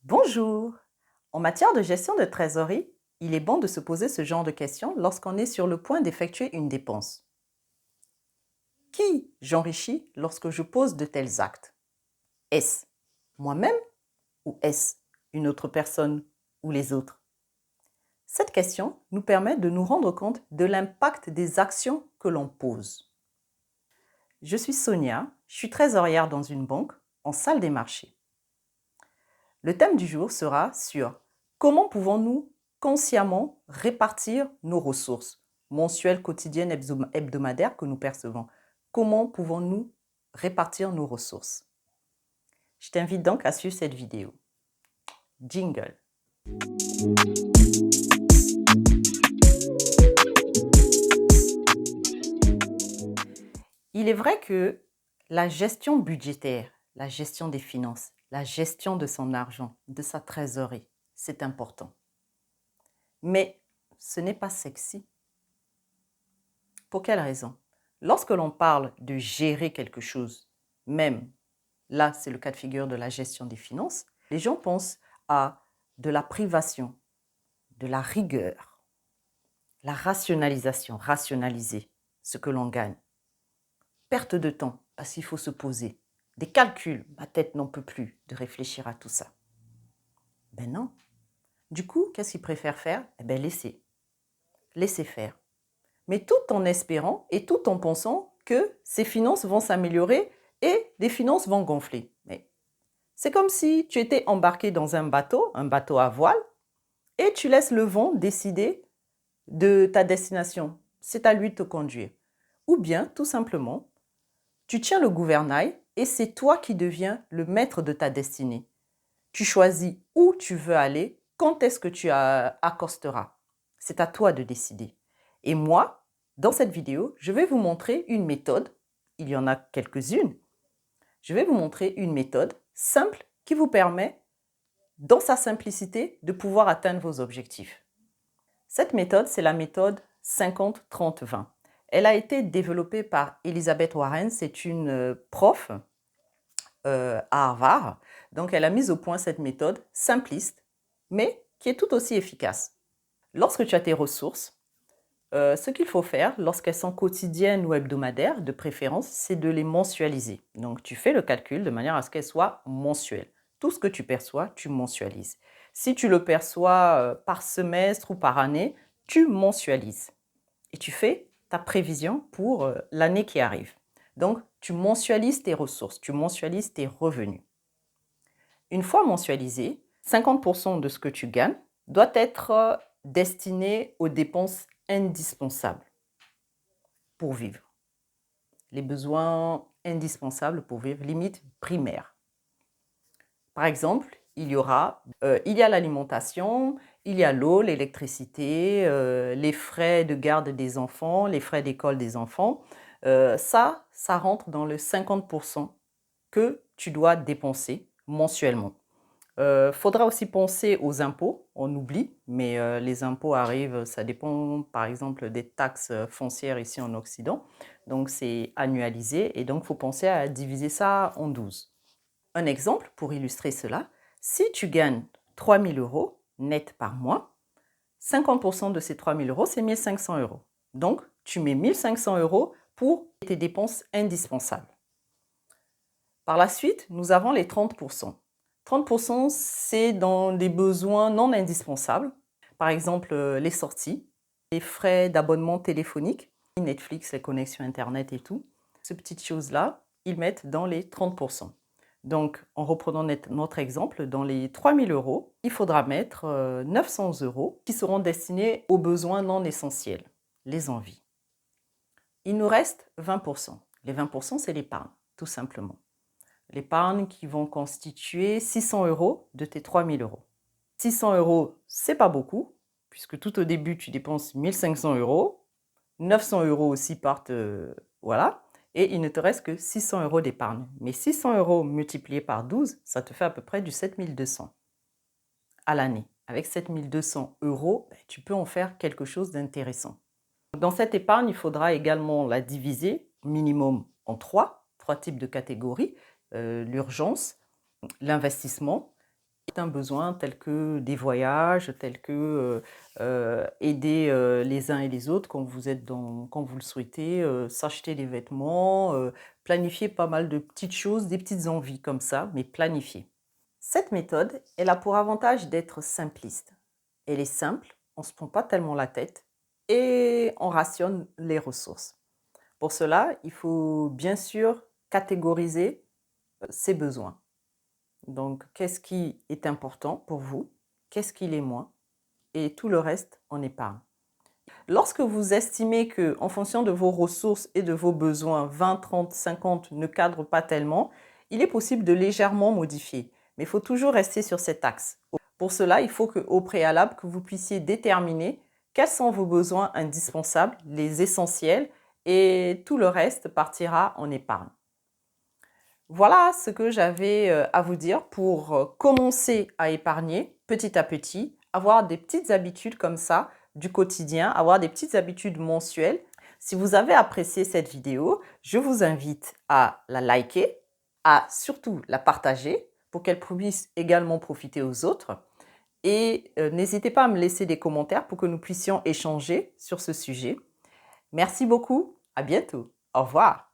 Bonjour! En matière de gestion de trésorerie, il est bon de se poser ce genre de questions lorsqu'on est sur le point d'effectuer une dépense. Qui j'enrichis lorsque je pose de tels actes? Est-ce moi-même ou est-ce une autre personne ou les autres? Cette question nous permet de nous rendre compte de l'impact des actions que l'on pose. Je suis Sonia, je suis trésorière dans une banque en salle des marchés. Le thème du jour sera sur comment pouvons-nous consciemment répartir nos ressources mensuelles, quotidiennes, hebdomadaires que nous percevons. Comment pouvons-nous répartir nos ressources? Je t'invite donc à suivre cette vidéo. Jingle. Il est vrai que la gestion budgétaire, la gestion des finances, la gestion de son argent, de sa trésorerie, c'est important. Mais ce n'est pas sexy. Pour quelle raison? Lorsque l'on parle de gérer quelque chose, même là, c'est le cas de figure de la gestion des finances, les gens pensent à de la privation, de la rigueur, la rationalisation, rationaliser ce que l'on gagne. Perte de temps, parce qu'il faut se poser. Des calculs, ma tête n'en peut plus de réfléchir à tout ça. Ben non. Du coup, qu'est-ce qu'ils préfèrent faire? Eh bien, laisser. Laisser faire. Mais tout en espérant et tout en pensant que ces finances vont s'améliorer et les finances vont gonfler. Mais c'est comme si tu étais embarqué dans un bateau à voile, et tu laisses le vent décider de ta destination. C'est à lui de te conduire. Ou bien, tout simplement, tu tiens le gouvernail et c'est toi qui deviens le maître de ta destinée. Tu choisis où tu veux aller, quand est-ce que tu accosteras. C'est à toi de décider. Et moi, dans cette vidéo, je vais vous montrer une méthode. Il y en a quelques-unes. Je vais vous montrer une méthode simple qui vous permet, dans sa simplicité, de pouvoir atteindre vos objectifs. Cette méthode, c'est la méthode 50-30-20. Elle a été développée par Elizabeth Warren. C'est une prof à Harvard. Donc, elle a mis au point cette méthode simpliste, mais qui est tout aussi efficace. Lorsque tu as tes ressources, ce qu'il faut faire lorsqu'elles sont quotidiennes ou hebdomadaires, de préférence, c'est de les mensualiser. Donc, tu fais le calcul de manière à ce qu'elles soient mensuelles. Tout ce que tu perçois, tu mensualises. Si tu le perçois par semestre ou par année, tu mensualises. Et tu fais ta prévision pour l'année qui arrive. Donc, tu mensualises tes ressources, tu mensualises tes revenus. Une fois mensualisé, 50% de ce que tu gagnes doit être destiné aux dépenses indispensables pour vivre. Les besoins indispensables pour vivre, limite primaires. Par exemple, il y a l'alimentation, il y a l'eau, l'électricité, les frais de garde des enfants, les frais d'école des enfants. Ça rentre dans le 50% que tu dois dépenser mensuellement. Faudra aussi penser aux impôts, on oublie, mais les impôts arrivent, ça dépend par exemple des taxes foncières ici en Occident, donc c'est annualisé et donc il faut penser à diviser ça en 12. Un exemple pour illustrer cela, si tu gagnes 3 000 € net par mois, 50% de ces 3 000 €, c'est 1 500 €. Donc, tu mets 1 500 € pour tes dépenses indispensables. Par la suite, nous avons les 30%. 30%, c'est dans des besoins non indispensables. Par exemple, les sorties, les frais d'abonnement téléphonique, Netflix, les connexions Internet et tout. Ces petites choses-là, ils mettent dans les 30%. Donc, en reprenant notre exemple, dans les 3 000 €, il faudra mettre 900 € qui seront destinés aux besoins non essentiels, les envies. Il nous reste 20%. Les 20%, c'est l'épargne, tout simplement. L'épargne qui vont constituer 600 € de tes 3 000 €. 600 €, c'est pas beaucoup, puisque tout au début, tu dépenses 1 500 €. 900 € aussi partent, voilà. Et il ne te reste que 600 € d'épargne. Mais 600 € multiplié par 12, ça te fait à peu près du 7 200 à l'année. Avec 7 200 €, tu peux en faire quelque chose d'intéressant. Dans cette épargne, il faudra également la diviser minimum en trois types de catégories. L'urgence, l'investissement certains besoins tels que des voyages, tels que aider les uns et les autres quand quand vous le souhaitez, s'acheter des vêtements, planifier pas mal de petites choses, des petites envies comme ça, mais planifier. Cette méthode, elle a pour avantage d'être simpliste. Elle est simple, on ne se prend pas tellement la tête et on rationne les ressources. Pour cela, il faut bien sûr catégoriser ses besoins. Donc, qu'est-ce qui est important pour vous? Qu'est-ce qui l'est moins? Et tout le reste en épargne. Lorsque vous estimez que, en fonction de vos ressources et de vos besoins, 20, 30, 50 ne cadrent pas tellement, il est possible de légèrement modifier. Mais il faut toujours rester sur cet axe. Pour cela, il faut qu'au préalable, que vous puissiez déterminer quels sont vos besoins indispensables, les essentiels, et tout le reste partira en épargne. Voilà ce que j'avais à vous dire pour commencer à épargner petit à petit, avoir des petites habitudes comme ça du quotidien, avoir des petites habitudes mensuelles. Si vous avez apprécié cette vidéo, je vous invite à la liker, à surtout la partager pour qu'elle puisse également profiter aux autres. Et n'hésitez pas à me laisser des commentaires pour que nous puissions échanger sur ce sujet. Merci beaucoup, à bientôt, au revoir.